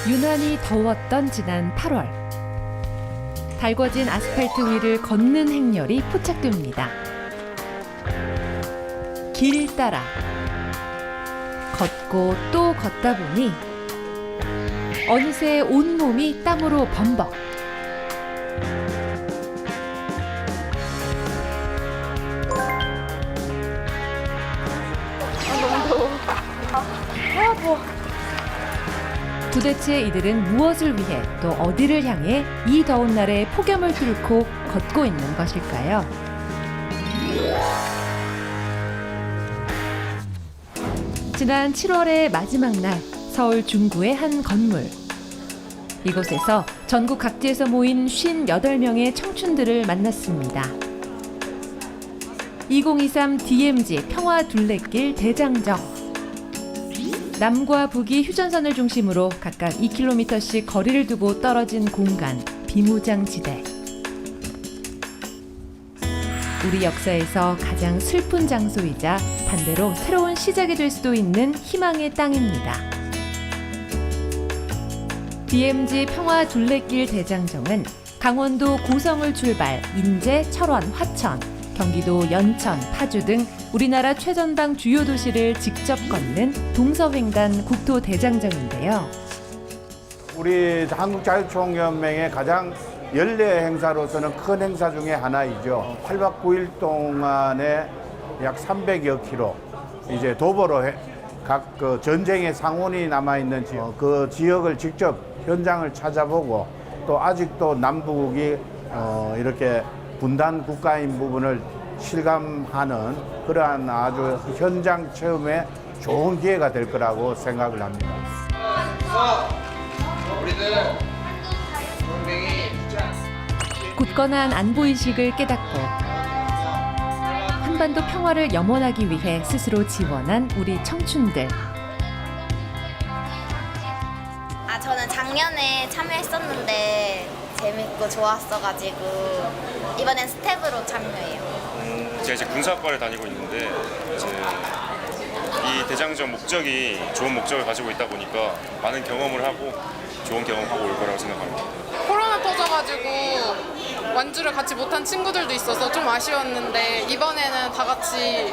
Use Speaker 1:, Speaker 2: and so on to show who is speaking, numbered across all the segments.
Speaker 1: 유난히 더웠던 지난 8월. 달궈진 아스팔트 위를 걷는 행렬이 포착됩니다. 길 따라 걷고 또 걷다 보니 어느새 온몸이 땀으로 범벅. 도대체 이들은 무엇을 위해 또 어디를 향해 이 더운 날에 폭염을 뚫고 걷고 있는 것일까요? 지난 7월의 마지막 날 서울 중구의 한 건물. 이곳에서 전국 각지에서 모인 58명의 청춘들을 만났습니다. 2023 DMZ 평화 둘레길 대장정. 남과 북이 휴전선을 중심으로 각각 2km씩 거리를 두고 떨어진 공간, 비무장지대. 우리 역사에서 가장 슬픈 장소이자 반대로 새로운 시작이 될 수도 있는 희망의 땅입니다. DMZ 평화 둘레길 대장정은 강원도 고성을 출발 인제, 철원, 화천, 경기도 연천, 파주 등 우리나라 최전방 주요 도시를 직접 걷는 동서횡단 국토 대장정인데요.
Speaker 2: 우리 한국자유총연맹의 가장 연례 행사로서는 큰 행사 중에 하나이죠. 8박 9일 동안에 약 300여 킬로 이제 도보로 각 그 전쟁의 상흔이 남아있는 지역, 그 지역을 직접 현장을 찾아보고 또 아직도 남북이 이렇게 분단 국가인 부분을 실감하는 그러한 아주 현장 체험에 좋은 기회가 될 거라고 생각을 합니다.
Speaker 1: 굳건한 안보의식을 깨닫고 한반도 평화를 염원하기 위해 스스로 지원한 우리 청춘들.
Speaker 3: 저는 작년에 참여했었는데 재밌고 좋았어가지고 이번엔 스텝으로 참여해요.
Speaker 4: 제가 이제 군사학과를 다니고 있는데 이제 이 대장정 목적이 좋은 목적을 가지고 있다 보니까 많은 경험을 하고 좋은 경험하고 올 거라고 생각합니다.
Speaker 5: 코로나 터져가지고 완주를 같이 못한 친구들도 있어서 좀 아쉬웠는데 이번에는 다 같이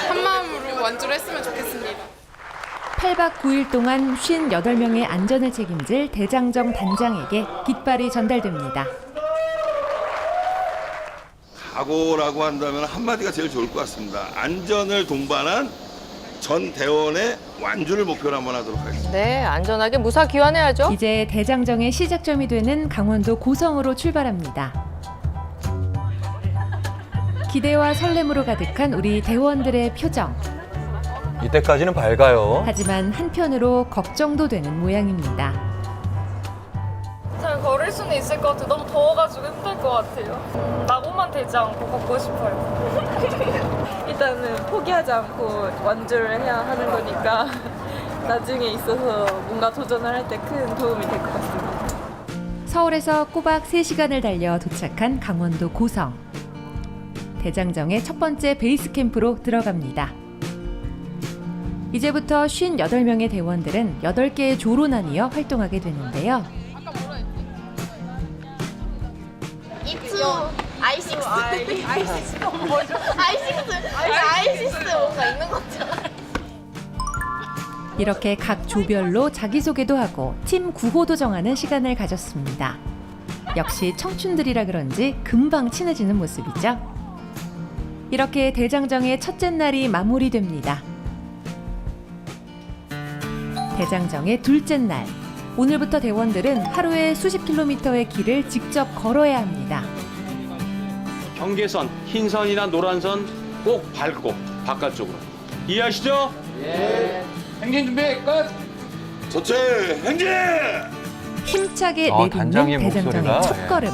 Speaker 5: 한마음으로 완주를 했으면 좋겠습니다.
Speaker 1: 8박 9일 동안 58명의 안전을 책임질 대장정 단장에게 깃발이 전달됩니다.
Speaker 6: 각오라고 한다면 한마디가 제일 좋을 것 같습니다. 안전을 동반한 전 대원의 완주를 목표로 한번 하도록 하겠습니다.
Speaker 7: 네, 안전하게 무사 귀환해야죠.
Speaker 1: 이제 대장정의 시작점이 되는 강원도 고성으로 출발합니다. 기대와 설렘으로 가득한 우리 대원들의 표정.
Speaker 8: 이때까지는 밝아요.
Speaker 1: 하지만 한편으로 걱정도 되는 모양입니다.
Speaker 9: 잘 걸을 수는 있을 것 같아요. 너무 더워가지고 힘들 것 같아요. 낙오만 되지 않고 걷고 싶어요. 일단은 포기하지 않고 완주를 해야 하는 거니까 나중에 있어서 뭔가 도전을 할 때 큰 도움이 될 것 같습니다.
Speaker 1: 서울에서 꼬박 3시간을 달려 도착한 강원도 고성. 대장정의 첫 번째 베이스 캠프로 들어갑니다. 이제부터 58명의 대원들은 8개의 조로 나뉘어 활동하게 되는데요.
Speaker 3: 이투 아이식스 뭐죠? 아이식스 뭔가 있는 거죠?
Speaker 1: 이렇게 각 조별로 자기소개도 하고 팀 구호도 정하는 시간을 가졌습니다. 역시 청춘들이라 그런지 금방 친해지는 모습이죠. 이렇게 대장정의 첫째 날이 마무리됩니다. 대장정의 둘째 날. 오늘부터 대원들은 하루에 수십 킬로미터의 길을 직접 걸어야 합니다.
Speaker 10: 경계선, 흰선이나 노란선 꼭 밟고 바깥쪽으로. 이해하시죠? 예. 행진 준비 끝!
Speaker 6: 저체 행진!
Speaker 1: 힘차게
Speaker 8: 단장의
Speaker 1: 내딛는 대장정의
Speaker 8: 목소리가,
Speaker 1: 첫 걸음.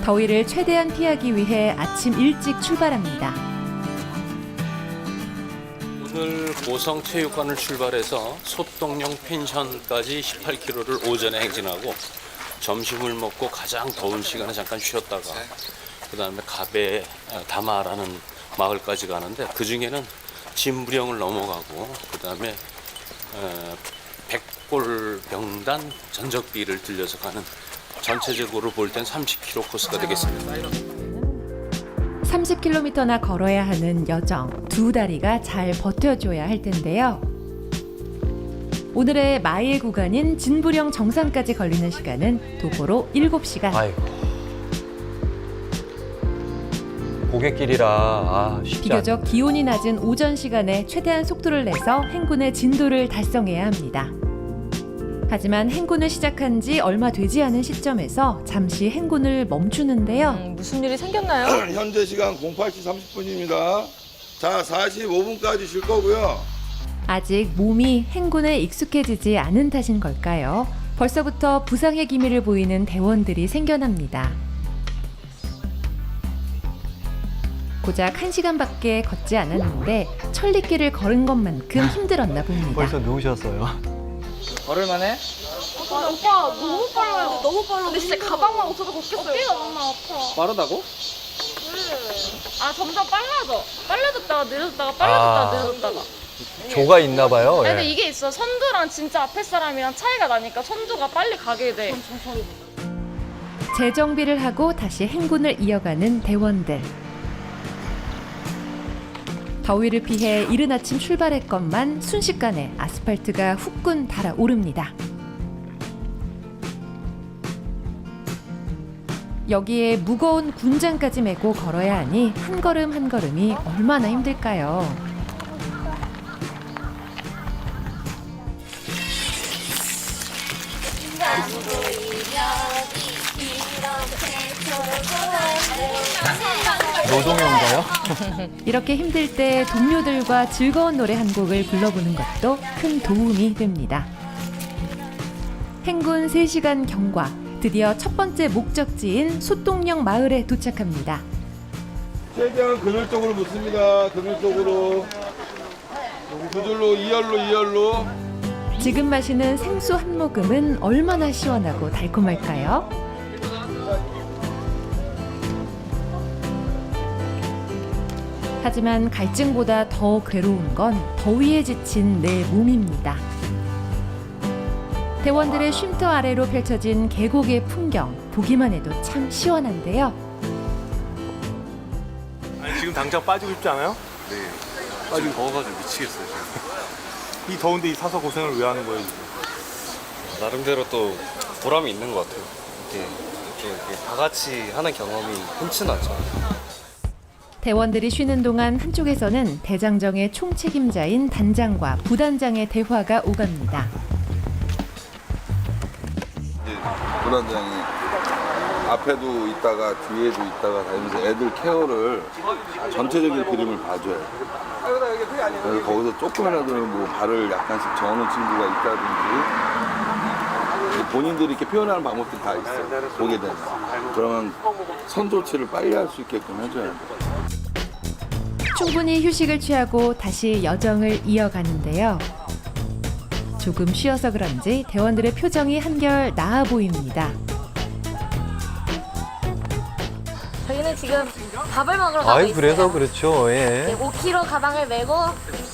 Speaker 1: 더위를 최대한 피하기 위해 아침 일찍 출발합니다.
Speaker 11: 오늘 고성체육관을 출발해서 소똥령 펜션까지 18km를 오전에 행진하고 점심을 먹고 가장 더운 시간에 잠깐 쉬었다가 그다음에 갑에 다마라는 마을까지 가는데 그중에는 진부령을 넘어가고 그다음에 백골병단 전적비를 들려서 가는 전체적으로 볼 땐 30km 코스가 되겠습니다.
Speaker 1: 30km나 걸어야 하는 여정, 두 다리가 잘 버텨줘야 할 텐데요. 오늘의 마일 구간인 진부령 정상까지 걸리는 시간은 도보로 7시간.
Speaker 8: 아이고. 고갯길이라 쉽지
Speaker 1: 비교적 기온이 낮은 오전 시간에 최대한 속도를 내서 행군의 진도를 달성해야 합니다. 하지만 행군을 시작한 지 얼마 되지 않은 시점에서 잠시 행군을 멈추는데요.
Speaker 7: 무슨 일이 생겼나요?
Speaker 6: 현재 시간 08시 30분입니다. 자, 45분까지 쉴 거고요.
Speaker 1: 아직 몸이 행군에 익숙해지지 않은 탓인 걸까요? 벌써부터 부상의 기미를 보이는 대원들이 생겨납니다. 고작 1시간밖에 걷지 않았는데 천리길을 걸은 것만큼 힘들었나 봅니다.
Speaker 8: 벌써 누우셨어요.
Speaker 9: 걸을만해? 오빠 너무 빨라요. 너무 빨라데 진짜 가방만 없어도 걷겠어요. 어깨가 너무 아파.
Speaker 10: 빠르다고?
Speaker 9: 아 점점 빨라졌다가 늦었다가 빨라졌다가 늦었다가.
Speaker 8: 조가 있나 봐요.
Speaker 9: 근데
Speaker 8: 예.
Speaker 9: 이게 있어. 선두랑 진짜 앞에 사람이랑 차이가 나니까 선두가 빨리 가게 돼.
Speaker 1: 재정비를 하고 다시 행군을 이어가는 대원들. 더위를 피해 이른 아침 출발했건만 순식간에 아스팔트가 후끈 달아오릅니다. 여기에 무거운 군장까지 메고 걸어야 하니 한 걸음 한 걸음이 얼마나 힘들까요?
Speaker 8: 노동요인가요?
Speaker 1: 이렇게 힘들 때 동료들과 즐거운 노래 한 곡을 불러보는 것도 큰 도움이 됩니다. 행군 3시간 경과, 드디어 첫 번째 목적지인 솥동령 마을에 도착합니다.
Speaker 6: 최대한 그늘 쪽으로 붙습니다. 그늘 쪽으로. 두 줄로 2열로.
Speaker 1: 지금 마시는 생수 한 모금은 얼마나 시원하고 달콤할까요? 하지만 갈증보다 더 괴로운 건 더위에 지친 내 몸입니다. 대원들의 쉼터 아래로 펼쳐진 계곡의 풍경, 보기만 해도 참 시원한데요.
Speaker 12: 아니, 지금 당장 빠지고 싶지 않아요?
Speaker 4: 네. 지금 더워가지고 미치겠어요.
Speaker 12: 이 더운데 이 사서 고생을 왜 하는 거예요, 지금?
Speaker 4: 나름대로 또 보람이 있는 것 같아요. 이렇게 다 같이 하는 경험이 흔치 않죠.
Speaker 1: 대원들이 쉬는 동안 한쪽에서는 대장정의 총책임자인 단장과 부단장의 대화가 오갑니다.
Speaker 6: 부단장이 앞에도 있다가 뒤에도 있다가 다니면서 애들 케어를 전체적인 그림을 봐줘요. 그래서 거기서 조금이라도 뭐 발을 약간씩 저는 친구가 있다든지 본인들이 이렇게 표현하는 방법들이 다 있어요. 보게 되면. 그러면 선 조치를 빨리 할 수 있게끔 해줘야 돼요.
Speaker 1: 충분히 휴식을 취하고 다시 여정을 이어가는데요. 조금 쉬어서 그런지 대원들의 표정이 한결 나아 보입니다.
Speaker 3: 저희는 지금 밥을 먹으러 가고
Speaker 8: 아이
Speaker 3: 있어요.
Speaker 8: 그래서 그렇죠. 예.
Speaker 3: 5kg 가방을 메고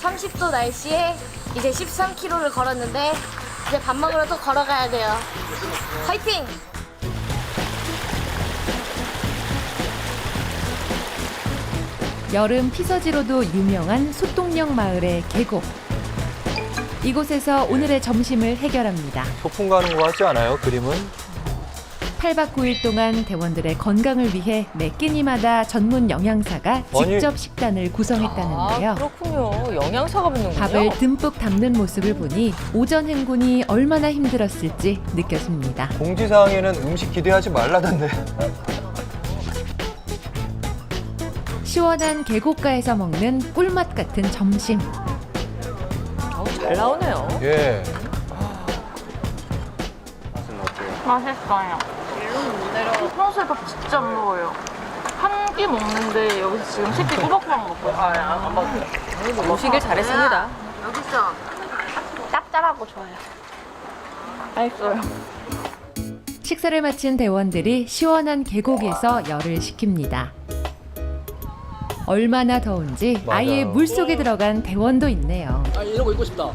Speaker 3: 30도 날씨에 이제 13km를 걸었는데 이제 밥 먹으러 또 걸어가야 돼요. 화이팅!
Speaker 1: 여름 피서지로도 유명한 솥동령 마을의 계곡. 이곳에서 오늘의 점심을 해결합니다.
Speaker 8: 소풍 가는 거 같지 않아요? 그림은?
Speaker 1: 8박 9일 동안 대원들의 건강을 위해 매 끼니마다 전문 영양사가 직접 식단을 구성했다는데요.
Speaker 7: 아, 그렇군요. 영양사가 붙는군요.
Speaker 1: 밥을 듬뿍 담는 모습을 보니 오전 행군이 얼마나 힘들었을지 느껴집니다.
Speaker 8: 공지사항에는 음식 기대하지 말라던데.
Speaker 1: 시원한 계곡가에서 먹는 꿀맛 같은 점심.
Speaker 7: 잘 나오네요.
Speaker 8: 예.
Speaker 9: 맛있어요. 평소에 밥 진짜 안 먹어요. 한 끼 먹는데 여기서 지금 세끼 꼬박꼬박 먹고요. 안 먹어요.
Speaker 7: 오시길 잘했습니다.
Speaker 3: 여기서 짭짤하고 좋아요.
Speaker 9: 맛있어요.
Speaker 1: 식사를 마친 대원들이 시원한 계곡에서 열을 식힙니다. 얼마나 더운지 아예
Speaker 8: 맞아요.
Speaker 1: 물속에 들어간 대원도 있네요.
Speaker 10: 아 이러고 있고 싶다.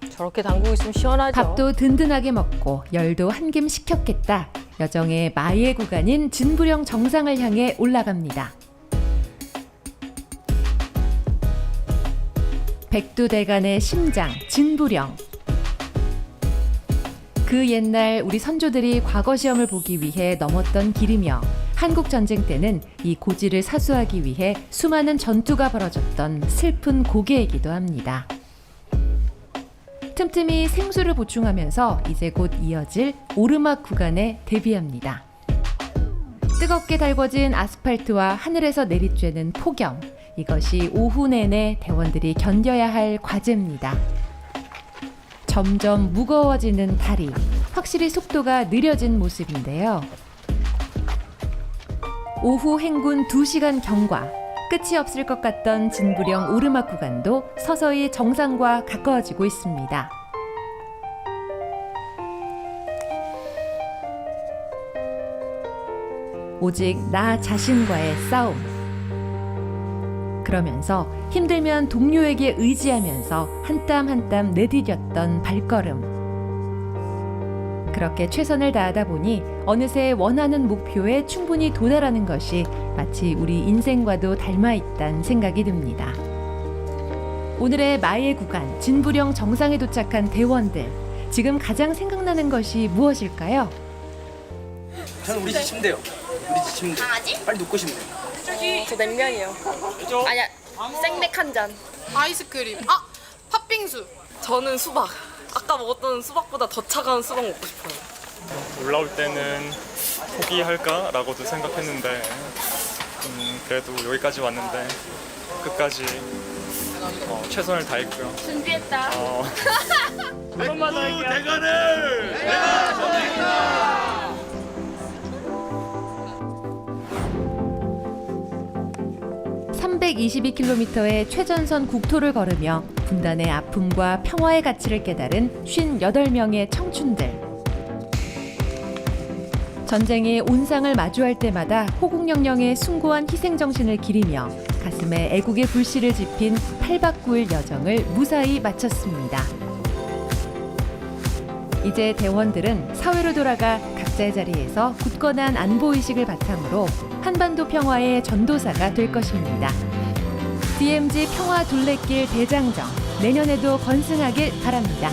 Speaker 7: 저렇게 담그고 있으면 시원하죠.
Speaker 1: 밥도 든든하게 먹고 열도 한김 식혔겠다. 여정의 마의 구간인 진부령 정상을 향해 올라갑니다. 백두대간의 심장 진부령. 그 옛날 우리 선조들이 과거 시험을 보기 위해 넘었던 길이며 한국 전쟁 때는 이 고지를 사수하기 위해 수많은 전투가 벌어졌던 슬픈 고개이기도 합니다. 틈틈이 생수를 보충하면서 이제 곧 이어질 오르막 구간에 대비합니다. 뜨겁게 달궈진 아스팔트와 하늘에서 내리쬐는 폭염. 이것이 오후 내내 대원들이 견뎌야 할 과제입니다. 점점 무거워지는 다리. 확실히 속도가 느려진 모습인데요. 오후 행군 2시간 경과. 끝이 없을 것 같던 진부령 오르막 구간도 서서히 정상과 가까워지고 있습니다. 오직 나 자신과의 싸움. 그러면서 힘들면 동료에게 의지하면서 한 땀 한 땀 내디뎠던 발걸음. 그렇게 최선을 다하다 보니 어느새 원하는 목표에 충분히 도달하는 것이 마치 우리 인생과도 닮아있다는 생각이 듭니다. 오늘의 마의 구간 진부령 정상에 도착한 대원들. 지금 가장 생각나는 것이 무엇일까요?
Speaker 13: 저는 우리 집 침대요. 우리 집 침대.
Speaker 3: 강아지?
Speaker 13: 빨리 눕고 싶네요.
Speaker 9: 저 냉면이요.
Speaker 3: 아니야, 생맥 한 잔.
Speaker 5: 아이스크림. 팥빙수.
Speaker 9: 저는 수박. 아까 먹었던 수박보다 더 차가운 수박 먹고 싶어요.
Speaker 12: 올라올 때는 포기할까라고도 생각했는데 그래도 여기까지 왔는데 끝까지 최선을 다했고요.
Speaker 3: 준비했다.
Speaker 6: 백두대간을 내가 점령한다.
Speaker 1: 322km의 최전선 국토를 걸으며 분단의 아픔과 평화의 가치를 깨달은 58명의 청춘들. 전쟁의 온상을 마주할 때마다 호국영령의 숭고한 희생정신을 기리며 가슴에 애국의 불씨를 지핀 8박 9일 여정을 무사히 마쳤습니다. 이제 대원들은 사회로 돌아가 각자의 자리에서 굳건한 안보의식을 바탕으로 한반도 평화의 전도사가 될 것입니다. DMZ 평화 둘레길 대장정, 내년에도 건승하길 바랍니다.